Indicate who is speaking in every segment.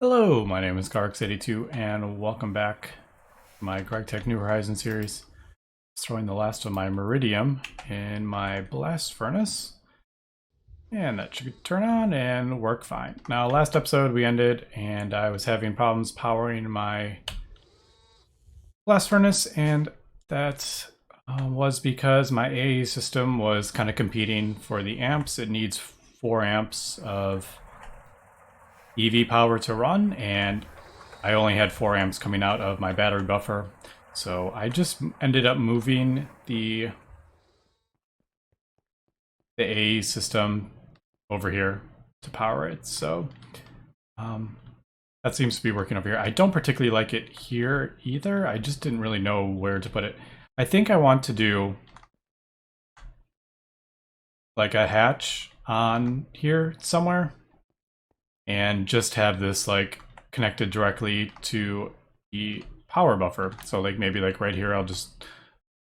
Speaker 1: Hello, my name is Garx82 and welcome back to my Gregtech New Horizons series. Throwing the last of my Meridium in my blast furnace. And that should turn on and work fine. Now, last episode we ended and I was having problems powering my blast furnace, and that was because my AE system was kind of competing for the amps. It needs 4 amps of EV power to run, and I only had 4 amps coming out of my battery buffer. So I just ended up moving the AE system over here to power it. So that seems to be working over here. I don't particularly like it here either. I just didn't really know where to put it. I think I want to do like a hatch on here somewhere and just have this like connected directly to the power buffer. So like maybe like right here, I'll just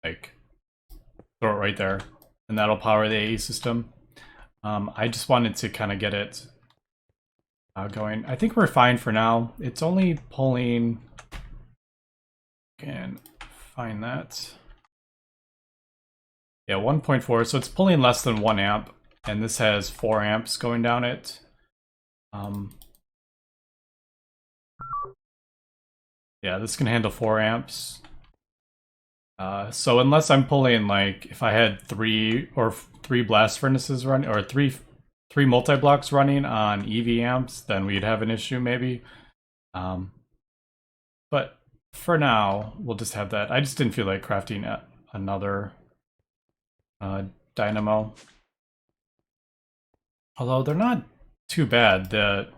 Speaker 1: like throw it right there and that'll power the AE system. I just wanted to kind of get it going. I think we're fine for now. It's only pulling, can find that. Yeah, 1.4, so it's pulling less than 1 amp, and this has 4 amps going down it. Yeah, this can handle 4 amps. So unless I'm pulling, like, if I had 3 blast furnaces running, or three multi-blocks running on EV amps, then we'd have an issue maybe. But for now, we'll just have that. I just didn't feel like crafting another dynamo. Although they're not too bad. The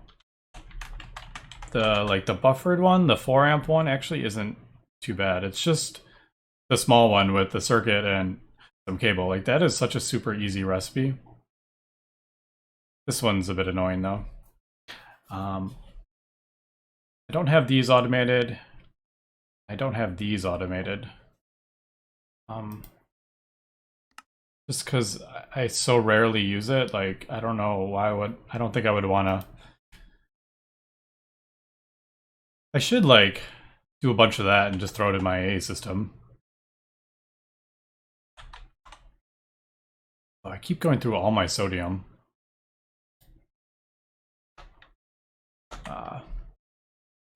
Speaker 1: buffered one, the 4 amp one, actually isn't too bad. It's just the small one with the circuit and some cable. Like, that is such a super easy recipe. This one's a bit annoying though. I don't have these automated. I don't have these automated. Just because I so rarely use it. Like, I don't know why I don't think I would want to. I should like do a bunch of that and just throw it in my A system. Oh, I keep going through all my sodium.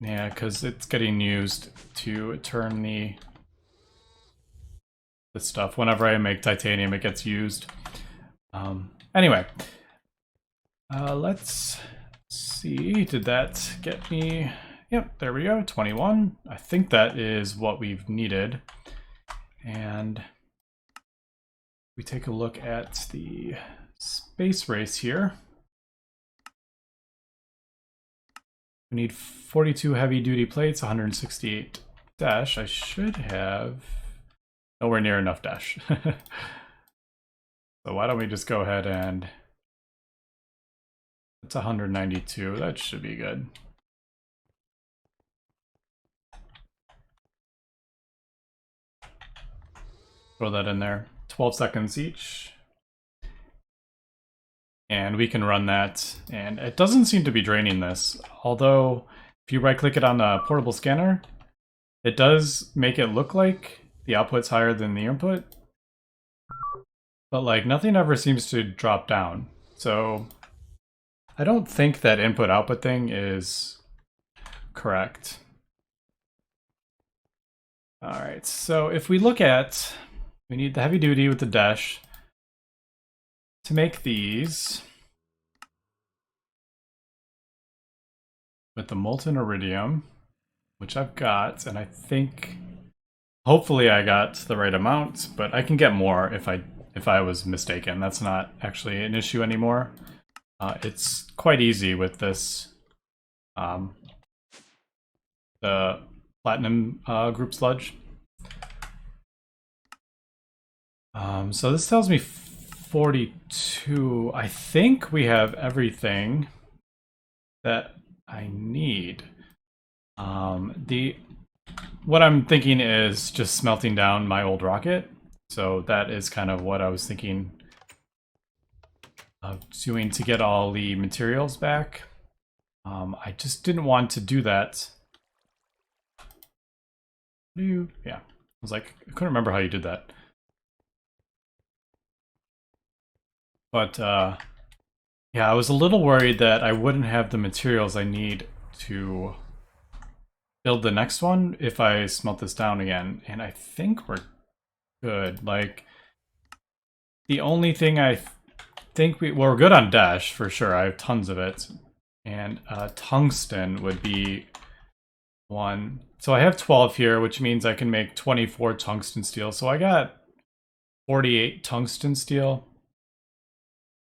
Speaker 1: Yeah, because it's getting used to turn the stuff. Whenever I make titanium, it gets used. Anyway, let's see. Did that get me? Yep, there we go, 21. I think that is what we've needed. And we take a look at the space race here. We need 42 heavy duty plates, 168 dash. I should have nowhere near enough dash. So why don't we just go ahead and it's 192. That should be good. Throw that in there. 12 seconds each. And we can run that, and it doesn't seem to be draining this. Although, if you right click it on the portable scanner, it does make it look like the output's higher than the input. But like, nothing ever seems to drop down. So, I don't think that input-output thing is correct. Alright, so if we look at, we need the heavy duty with the dash. To make these with the molten iridium, which I've got, and I think hopefully I got the right amount, but I can get more if I was mistaken. That's not actually an issue anymore. It's quite easy with this the platinum group sludge. So this tells me 42. I think we have everything that I need. What I'm thinking is just smelting down my old rocket. So that is kind of what I was thinking of doing to get all the materials back. I just didn't want to do that. Yeah, I was like, I couldn't remember how you did that. But yeah, I was a little worried that I wouldn't have the materials I need to build the next one if I smelt this down again. And I think we're good. Like, the only thing I think well, we're good on dash for sure. I have tons of it. And tungsten would be one. So I have 12 here, which means I can make 24 tungsten steel. So I got 48 tungsten steel.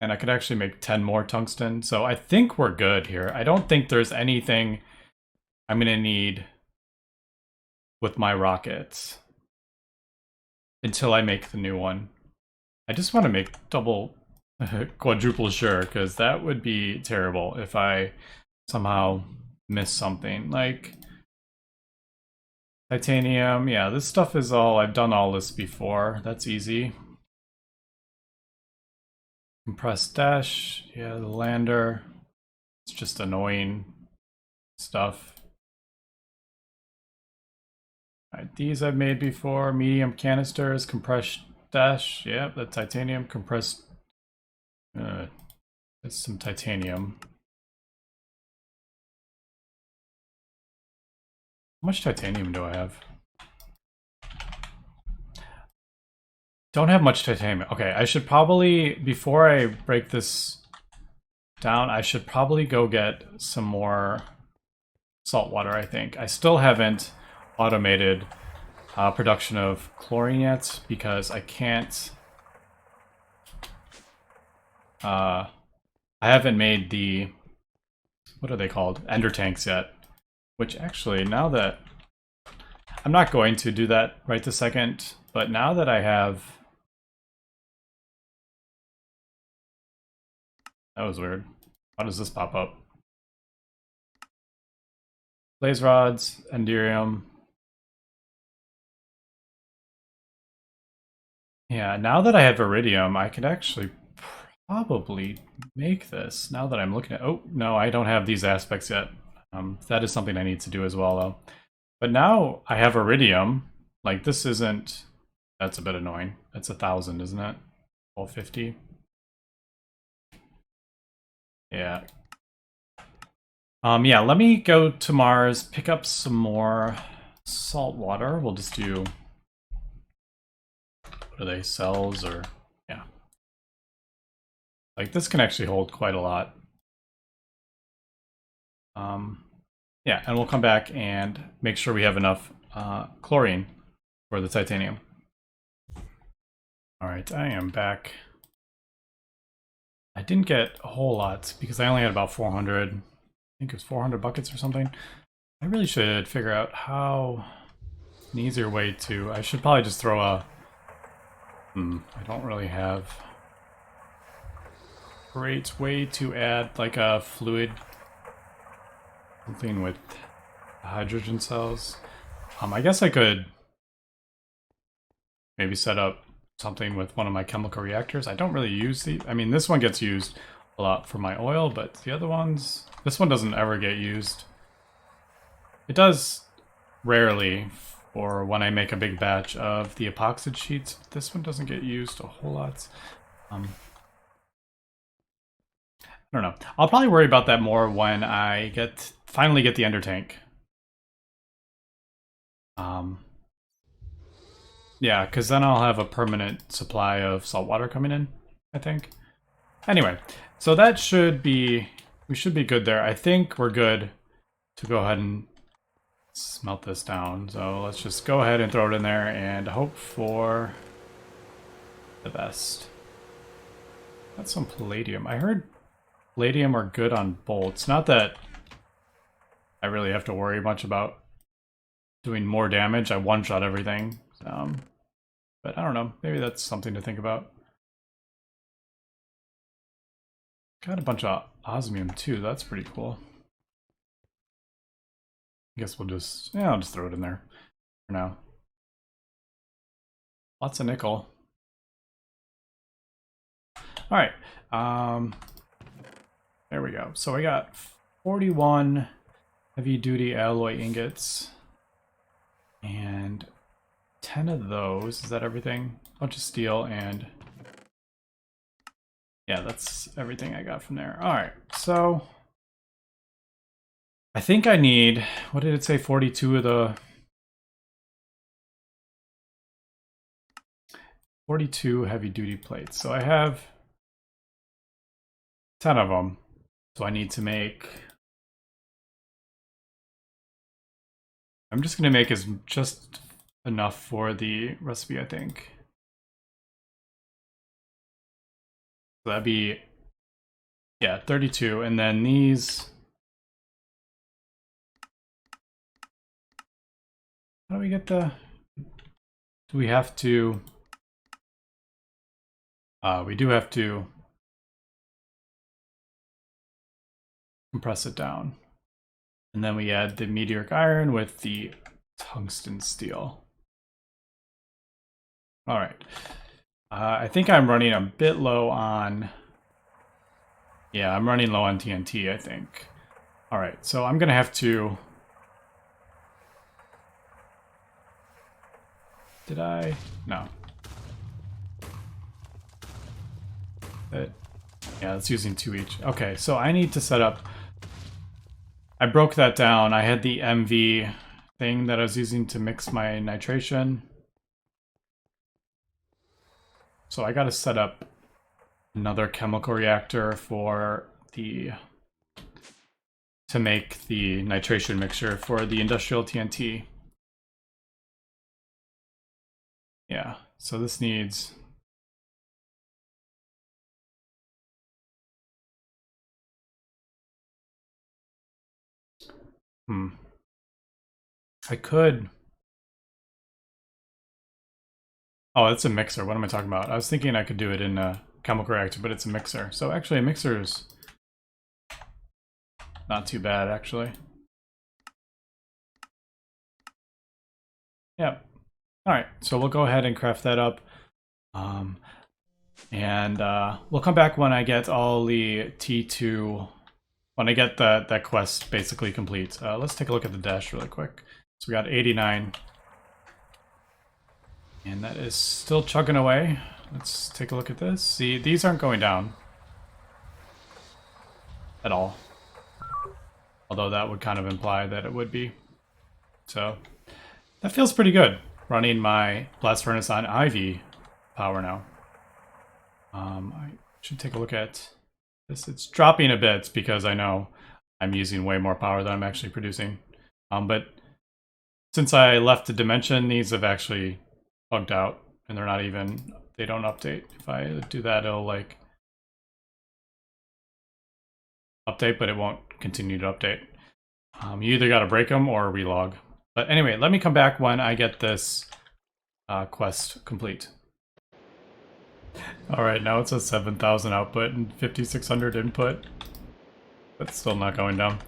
Speaker 1: And I could actually make 10 more tungsten. So I think we're good here. I don't think there's anything I'm going to need with my rockets until I make the new one. I just want to make double, quadruple sure, because that would be terrible if I somehow miss something. Like titanium, yeah, this stuff is all, I've done all this before. That's easy. Compressed dash, yeah, the lander. It's just annoying stuff. Alright, these I've made before. Medium canisters, compressed dash. Yep, the titanium compressed. That's some titanium. How much titanium do I have? Don't have much titanium. Okay, I should probably, before I break this down, I should probably go get some more salt water, I think. I still haven't automated production of chlorine yet because I can't... I haven't made the... What are they called? Ender tanks yet. Which actually, now that... I'm not going to do that right this second, but now that I have... That was weird. How does this pop up? Blaze rods, enderium. Yeah, now that I have iridium, I could actually probably make this. Now that I'm looking at... Oh, no, I don't have these aspects yet. That is something I need to do as well, though. But now I have iridium. Like, this isn't... That's a bit annoying. That's 1,000, isn't it? 1250. Yeah. Yeah, let me go to Mars, pick up some more salt water. We'll just do... What are they? Cells or... Yeah. Like, this can actually hold quite a lot. Yeah, and we'll come back and make sure we have enough chlorine for the titanium. Alright, I am back. I didn't get a whole lot because I only had about 400. I think it was 400 buckets or something. I really should figure out how an easier way to... I should probably just throw a... I don't really have a great way to add like a fluid. Something with hydrogen cells. I guess I could maybe set up something with one of my chemical reactors. I don't really use the... I mean, this one gets used a lot for my oil, but the other ones... This one doesn't ever get used. It does rarely for when I make a big batch of the epoxide sheets. This one doesn't get used a whole lot. I don't know. I'll probably worry about that more when I finally get the ender tank. Yeah, because then I'll have a permanent supply of salt water coming in, I think. Anyway, so that should be... We should be good there. I think we're good to go ahead and smelt this down. So let's just go ahead and throw it in there and hope for the best. Got some palladium. I heard palladium are good on bolts. Not that I really have to worry much about doing more damage. I one-shot everything. But I don't know. Maybe that's something to think about. Got a bunch of osmium too. That's pretty cool. I guess we'll just... Yeah, I'll just throw it in there for now. Lots of nickel. Alright. There we go. So we got 41 heavy duty alloy ingots and 10 of those. Is that everything? A bunch of steel and yeah, that's everything I got from there. All right, so I think I need, what did it say, 42 of the 42 heavy duty plates. So I have 10 of them. So I need to make, I'm just going to make as just enough for the recipe, I think. So that'd be, yeah, 32. And then these, how do we get the, do we have to, we do have to compress it down. And then we add the meteoric iron with the tungsten steel. All right. I think I'm running a bit low on... Yeah, I'm running low on TNT, I think. All right, so I'm going to have to... Did I? No. Yeah, it's using 2 each. Okay, so I need to set up... I broke that down. I had the MV thing that I was using to mix my nitration. So I got to set up another chemical reactor for the... to make the nitration mixture for the industrial TNT. Yeah, so this needs... I could... Oh, it's a mixer. What am I talking about? I was thinking I could do it in a chemical reactor, but it's a mixer. So actually a mixer is not too bad, actually. Yep. All right, so we'll go ahead and craft that up. We'll come back when I get all the T2, when I get that quest basically complete. Let's take a look at the dash really quick. So we got 89. And that is still chugging away. Let's take a look at this. See, these aren't going down at all. Although that would kind of imply that it would be. So that feels pretty good, running my blast furnace on IV power now. I should take a look at this. It's dropping a bit because I know I'm using way more power than I'm actually producing. But since I left the dimension, these have actually bugged out and they're not even, they don't update. If I do that, it'll like update, but it won't continue to update. You either got to break them or relog. But anyway, let me come back when I get this quest complete. All right, now it's a 7,000 output and 5,600 input. That's still not going down.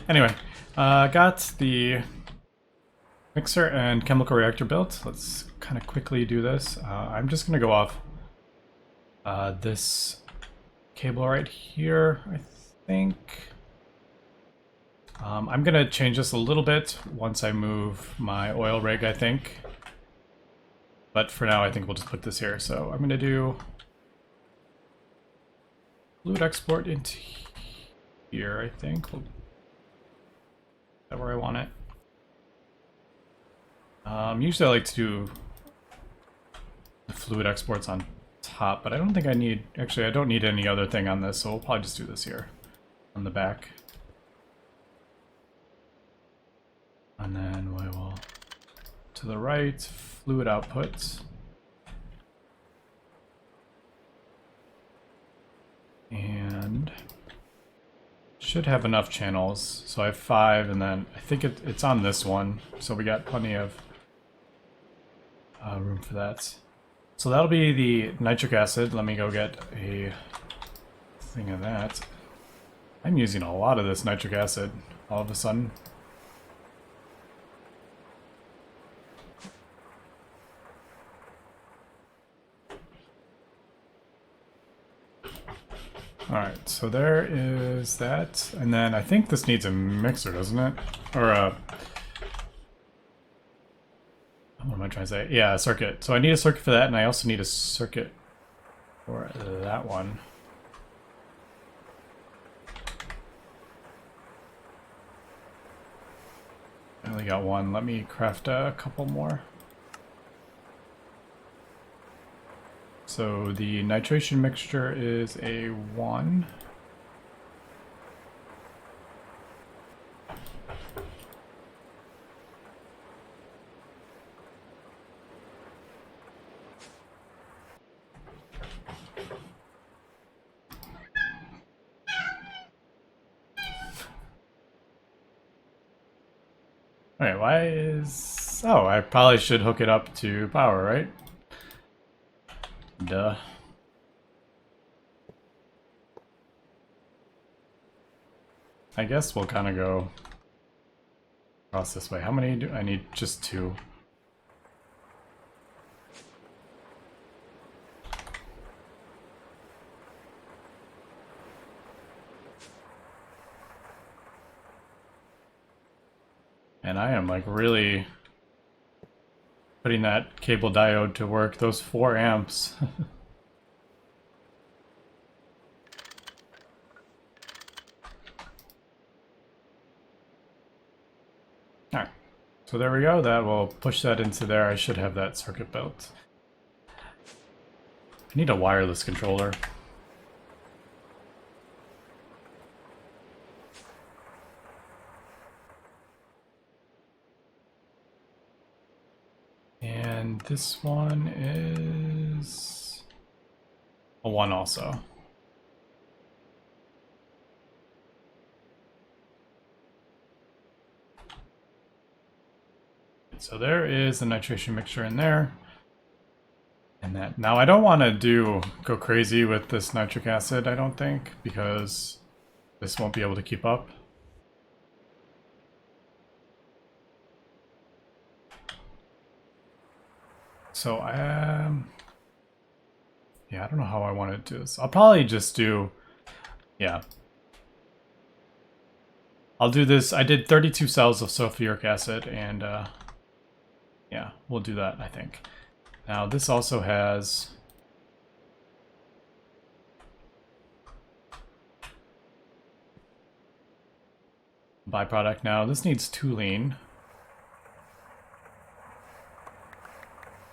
Speaker 1: Anyway, got the mixer and chemical reactor built. Let's kind of quickly do this. I'm just going to go off this cable right here, I think. I'm going to change this a little bit once I move my oil rig, I think. But for now, I think we'll just put this here. So I'm going to do fluid export into here, I think. Is that where I want it? Usually I like to do the fluid exports on top, but I don't think I need... Actually, I don't need any other thing on this, so we'll probably just do this here on the back. And then we will, to the right, fluid output. And should have enough channels. So I have 5, and then I think it's on this one. So we got plenty of room for that. So that'll be the nitric acid. Let me go get a thing of that. I'm using a lot of this nitric acid all of a sudden. Alright, so there is that. And then I think this needs a mixer, doesn't it? Or a... What am I trying to say? Yeah, a circuit. So I need a circuit for that, and I also need a circuit for that one. I only got one. Let me craft a couple more. So the nitration mixture is a 1. Alright, why is... Oh, I probably should hook it up to power, right? Duh. I guess we'll kind of go across this way. How many do I need? Just 2. And I am like really putting that cable diode to work. Those 4 amps. Alright, so there we go. That will push that into there. I should have that circuit built. I need a wireless controller. And this one is a 1 also. So there is the nitration mixture in there. And that now I don't want to go crazy with this nitric acid, I don't think, because this won't be able to keep up. So yeah, I don't know how I want to do this. I'll probably just do, yeah. I'll do this. I did 32 cells of sulfuric acid, and yeah, we'll do that, I think. Now this also has byproduct. Now this needs toluene.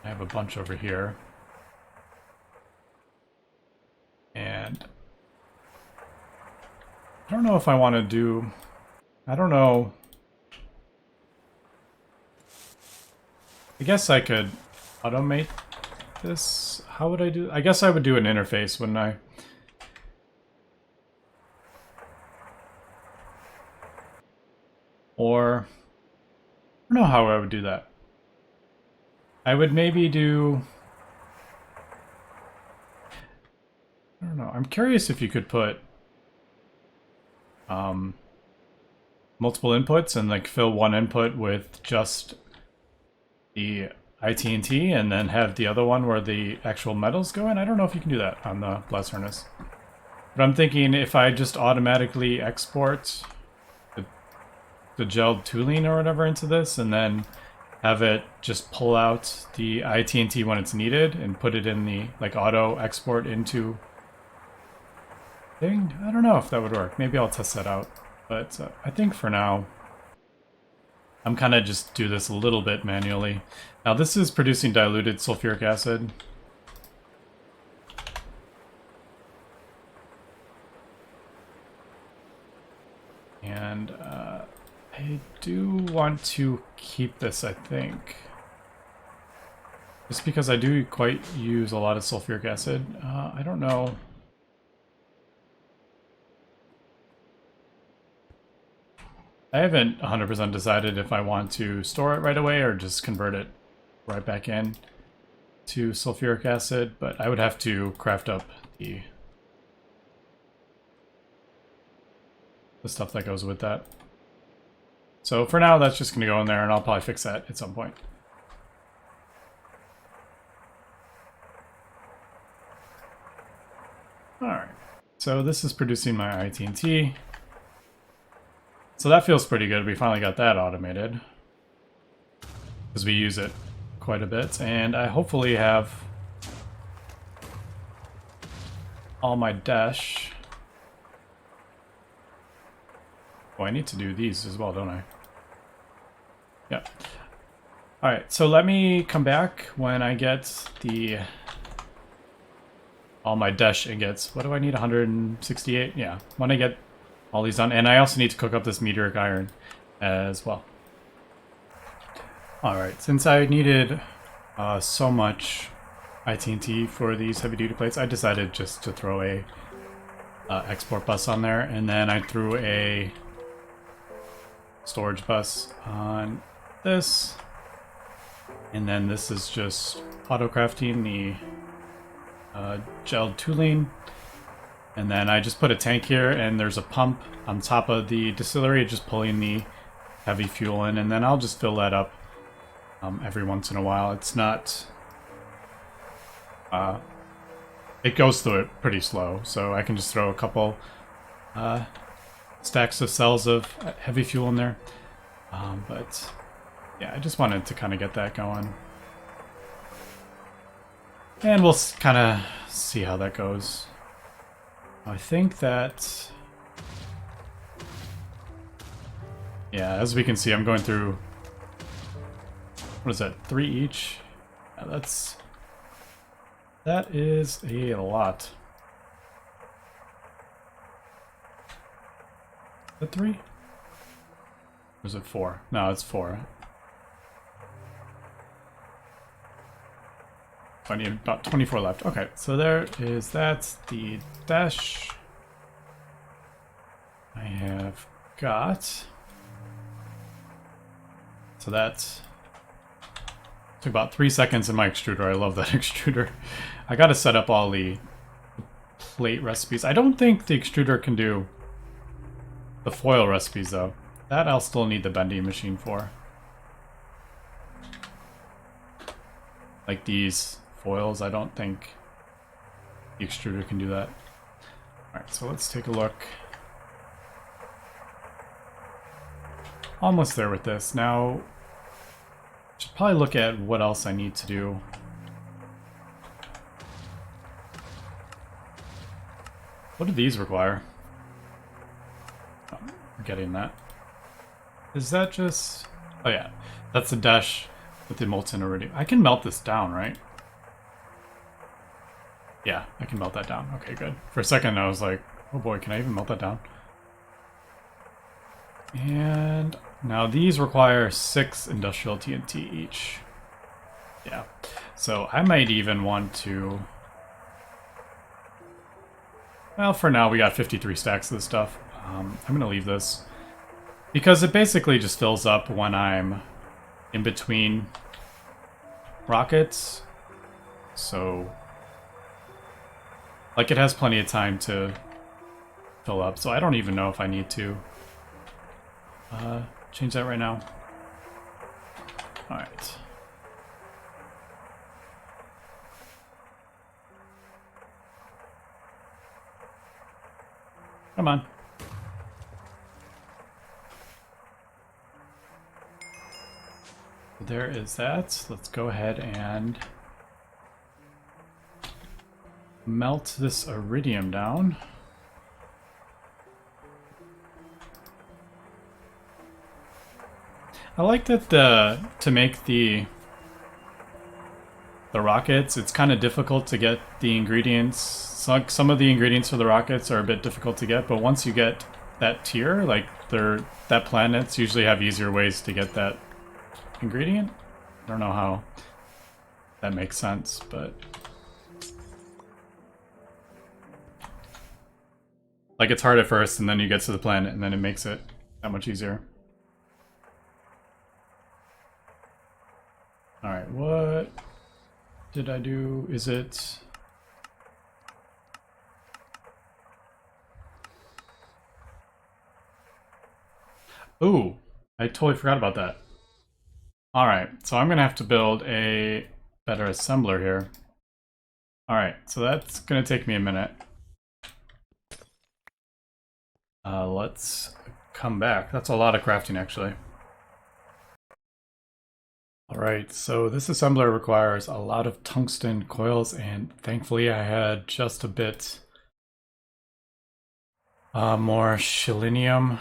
Speaker 1: I have a bunch over here. And I don't know if I want to do... I don't know. I guess I could automate this. How would I do... I guess I would do an interface, wouldn't I? Or... I don't know how I would do that. I would maybe do... I don't know. I'm curious if you could put multiple inputs and like fill one input with just the IT&T and then have the other one where the actual metals go in. I don't know if you can do that on the blast furnace. But I'm thinking if I just automatically export the gelled toluene or whatever into this and then have it just pull out the IT&T when it's needed and put it in the like auto export into thing. I don't know if that would work. Maybe I'll test that out. But I think for now, I'm kind of just do this a little bit manually. Now this is producing diluted sulfuric acid. And I do want to keep this, I think. Just because I do quite use a lot of sulfuric acid. I don't know. I haven't 100% decided if I want to store it right away or just convert it right back in to sulfuric acid, but I would have to craft up the stuff that goes with that. So for now, that's just going to go in there, and I'll probably fix that at some point. Alright, so this is producing my IT&T. So that feels pretty good. We finally got that automated because we use it quite a bit, and I hopefully have all my dash. Oh, I need to do these as well, don't I? Yeah. Alright, so let me come back when I get the all my dash ingots. What do I need? 168? Yeah, when I get all these done. And I also need to cook up this meteoric iron as well. Alright, since I needed so much IT&T for these heavy-duty plates, I decided just to throw a export bus on there, and then I threw a storage bus on this, and then this is just auto-crafting the gelled tooling, and then I just put a tank here, and there's a pump on top of the distillery just pulling the heavy fuel in, and then I'll just fill that up every once in a while. It's not it goes through it pretty slow, so I can just throw a couple stacks of cells of heavy fuel in there. But yeah, I just wanted to kind of get that going. And we'll kind of see how that goes. I think that... yeah, as we can see, I'm going through... what is that, 3 each? Yeah, that is a lot. Is it 3? Or is it 4? No, it's 4. I need about 24 left. Okay, so there is that. The dash I have got. So that took about 3 seconds in my extruder. I love that extruder. I gotta set up all the plate recipes. I don't think the extruder can do the foil recipes though. That I'll still need the bending machine for. Like these foils, I don't think the extruder can do that. Alright, so let's take a look. Almost there with this. Now, should probably look at what else I need to do. What do these require? Oh, I'm getting that. Is that just... oh yeah, that's the dash with the molten iridium. I can melt this down, right? Yeah, I can melt that down. Okay, good. For a second I was like, oh boy, can I even melt that down? And now these require 6 industrial TNT each. Yeah, so I might even want to... well, for now we got 53 stacks of this stuff. I'm gonna leave this because it basically just fills up when I'm in between rockets. So, like, it has plenty of time to fill up. So I don't even know if I need to change that right now. All right. Come on. There is that. Let's go ahead and melt this iridium down. I like that to make the rockets, it's kind of difficult to get the ingredients. Some of the ingredients for the rockets are a bit difficult to get, but once you get that tier, like that planets usually have easier ways to get that ingredient. I don't know how that makes sense, but like it's hard at first and then you get to the planet and then it makes it that much easier. Alright, what did I do? Is it... ooh, I totally forgot about that. Alright, so I'm gonna have to build a better assembler here. Alright, so that's gonna take me a minute. Let's come back. That's a lot of crafting, actually. Alright, so this assembler requires a lot of tungsten coils, and thankfully I had just a bit more selenium.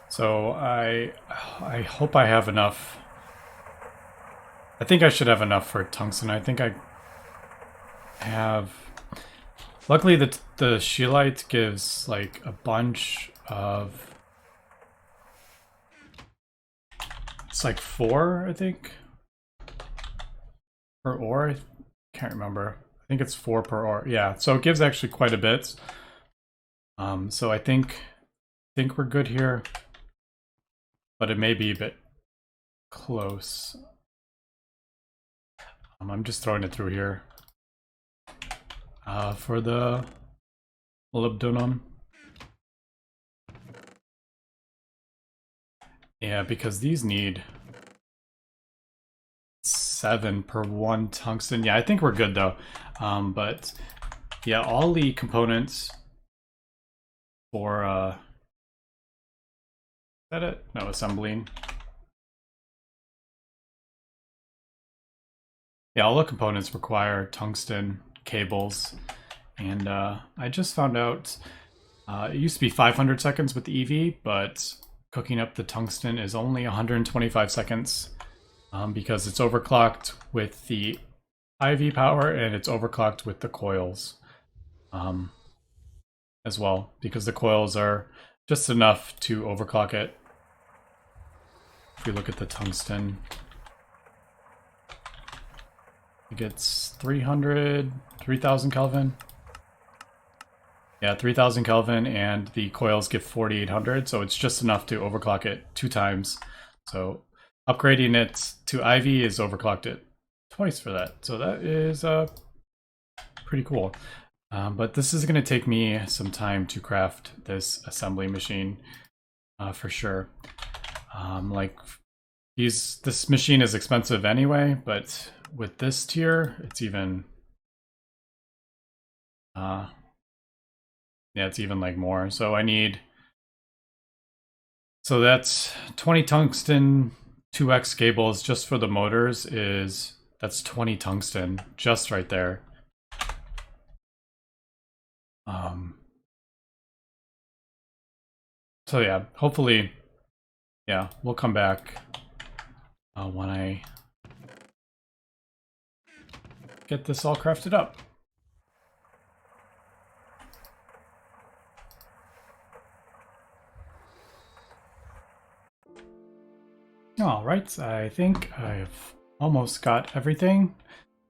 Speaker 1: So I hope I have enough. I think I should have enough for tungsten. I think I have. Luckily, the scheelite gives like a bunch of. It's like 4, I think, per ore. I can't remember. I think it's 4 per ore. Yeah, so it gives actually quite a bit. So I think we're good here, but it may be a bit close. I'm just throwing it through here for the molybdenum. Yeah, because these need 7 per 1 tungsten. Yeah, I think we're good though. But yeah, all the components for is that it? No, assembling. Yeah, all the components require tungsten cables, and I just found out it used to be 500 seconds with the EV, but cooking up the tungsten is only 125 seconds because it's overclocked with the IV power and it's overclocked with the coils as well, because the coils are just enough to overclock it. If we look at the tungsten, it gets 3,000 Kelvin. Yeah, 3,000 Kelvin, and the coils give 4,800, so it's just enough to overclock it 2 times. So upgrading it to IV is overclocked it twice for that. So that is pretty cool. But this is going to take me some time to craft this assembly machine for sure. Like this machine is expensive anyway, but with this tier, it's even yeah, it's even like more. So I need, so that's 20 tungsten 2x cables just for the motors that's 20 tungsten just right there. So yeah, hopefully, yeah, we'll come back when I get this all crafted up. All right, I think I've almost got everything.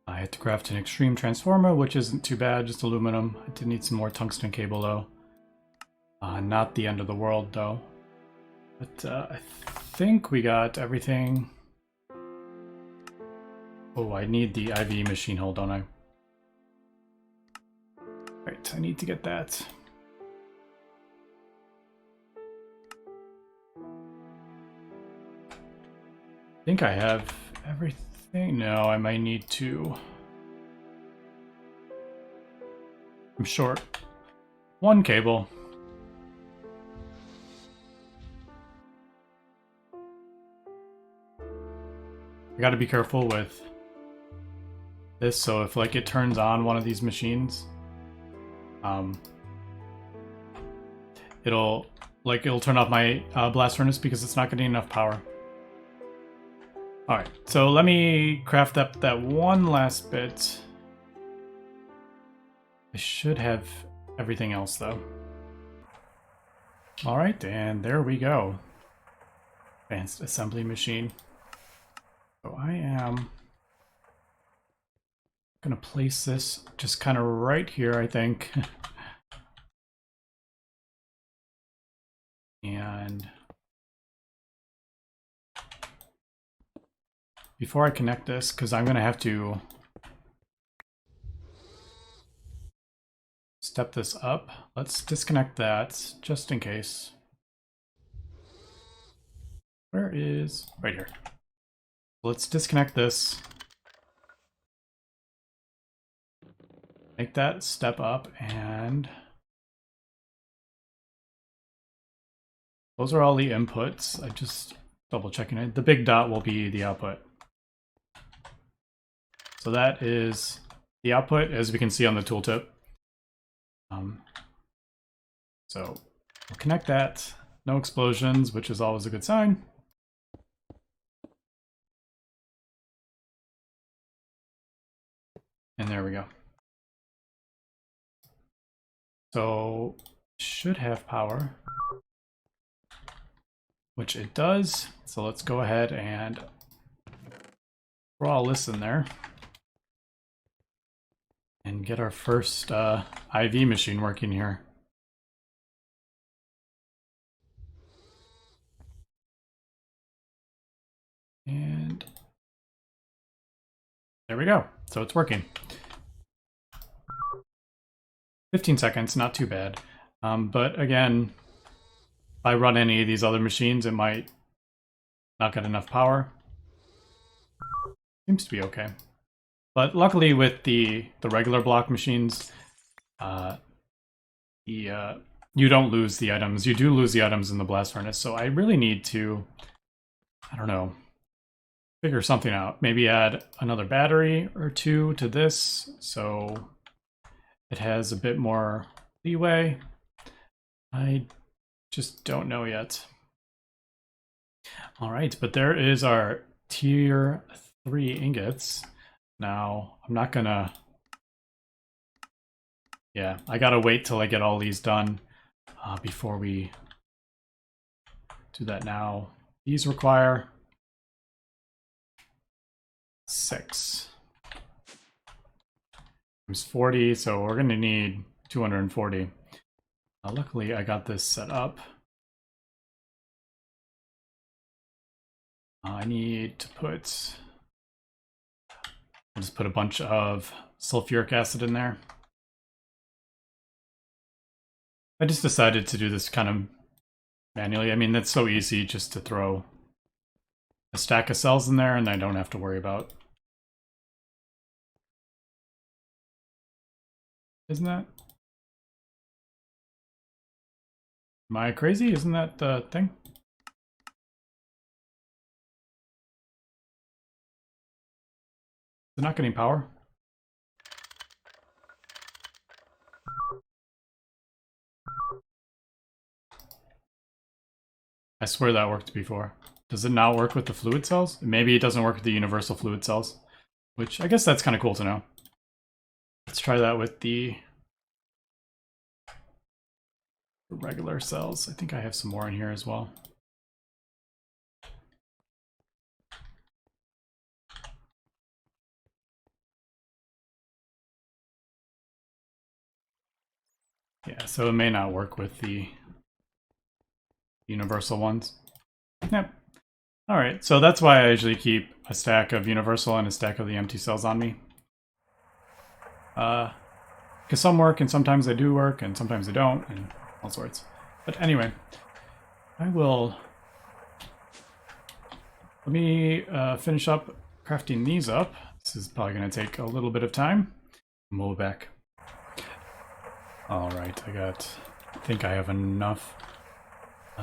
Speaker 1: I had to craft an extreme transformer, which isn't too bad, just aluminum. I did need some more tungsten cable though. Not the end of the world though. But I think we got everything. Oh, I need the IV machine hull, don't I? Right, I need to get that. I think I have everything. No, I might need to. I'm short 1 cable. I gotta be careful with this, so if like it turns on one of these machines, it'll turn off my blast furnace because it's not getting enough power. Alright, so let me craft up that one last bit. I should have everything else though. Alright, and there we go. Advanced assembly machine. So I am gonna place this just kind of right here, I think. And before I connect this, because I'm gonna have to step this up, let's disconnect that just in case. Where is, right here. Let's disconnect this. make that step up, and those are all the inputs. I just double checking it. The big dot will be the output. So that is the output, as we can see on the tooltip. So we'll connect that. No explosions, which is always a good sign. And there we go. So should have power, which it does. So let's go ahead and throw all this in there and get our first IV machine working here. And there we go. So it's working. 15 seconds, not too bad. But again, if I run any of these other machines, it might not get enough power. Seems to be okay. But luckily with the regular block machines, you don't lose the items. You do lose the items in the blast furnace. So I really need to, I don't know, figure something out. Maybe add another battery or two to this so it has a bit more leeway. I just don't know yet. All right, but there is our tier 3 ingots. Now, I'm not gonna... Yeah, I gotta wait till I get all these done before we do that now. These require 6 times 40, so we're gonna need 240. Luckily, I got this set up. I need to put... I'll just put a bunch of sulfuric acid in there. I just decided to do this kind of manually. I mean, that's so easy just to throw a stack of cells in there and I don't have to worry about. Isn't that? Am I crazy? Isn't that the thing? Is it not getting power? I swear that worked before. Does it not work with the fluid cells? Maybe it doesn't work with the universal fluid cells, which I guess that's kind of cool to know. Let's try that with the regular cells. I think I have some more in here as well. Yeah, so it may not work with the universal ones. Yep. All right, so that's why I usually keep a stack of universal and a stack of the empty cells on me. Because some work and sometimes they do work and sometimes they don't and all sorts. But anyway, I will... Let me finish up crafting these up. This is probably going to take a little bit of time. And we'll be back. All right, I think I have enough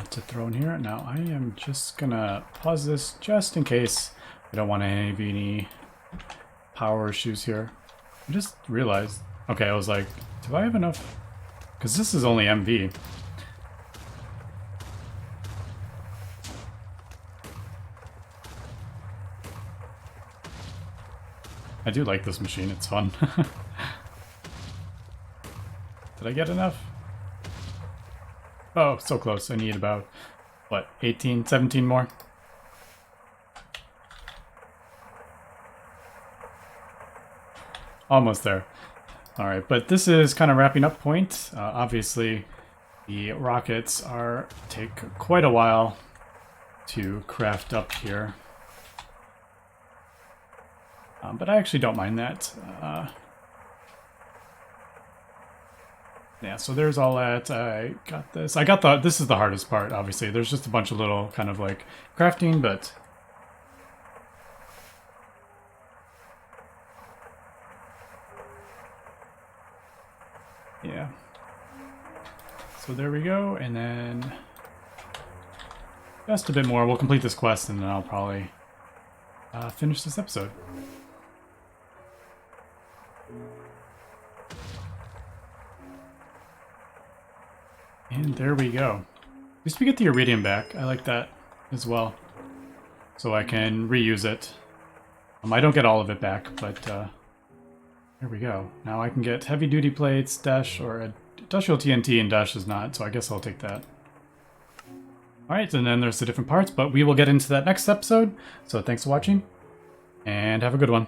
Speaker 1: to throw in here. Now I am just gonna pause this just in case I don't want to have any power issues here. I just realized, okay, I was like, do I have enough? Because this is only MV. I do like this machine, it's fun. Did I get enough? Oh, so close. I need about, what, 18, 17 more? Almost there. All right, but this is kind of wrapping up point. Obviously, the rockets take quite a while to craft up here. But I actually don't mind that. Yeah, so there's all that. I got this. This is the hardest part, obviously. There's just a bunch of little kind of like crafting, but... So there we go, and then just a bit more. We'll complete this quest, and then I'll probably finish this episode. And there we go. At least we get the iridium back. I like that as well. So I can reuse it. I don't get all of it back, but there we go. Now I can get heavy duty plates, dash, or industrial TNT, and dash is not, so I guess I'll take that. Alright, and then there's the different parts, but we will get into that next episode. So thanks for watching, and have a good one.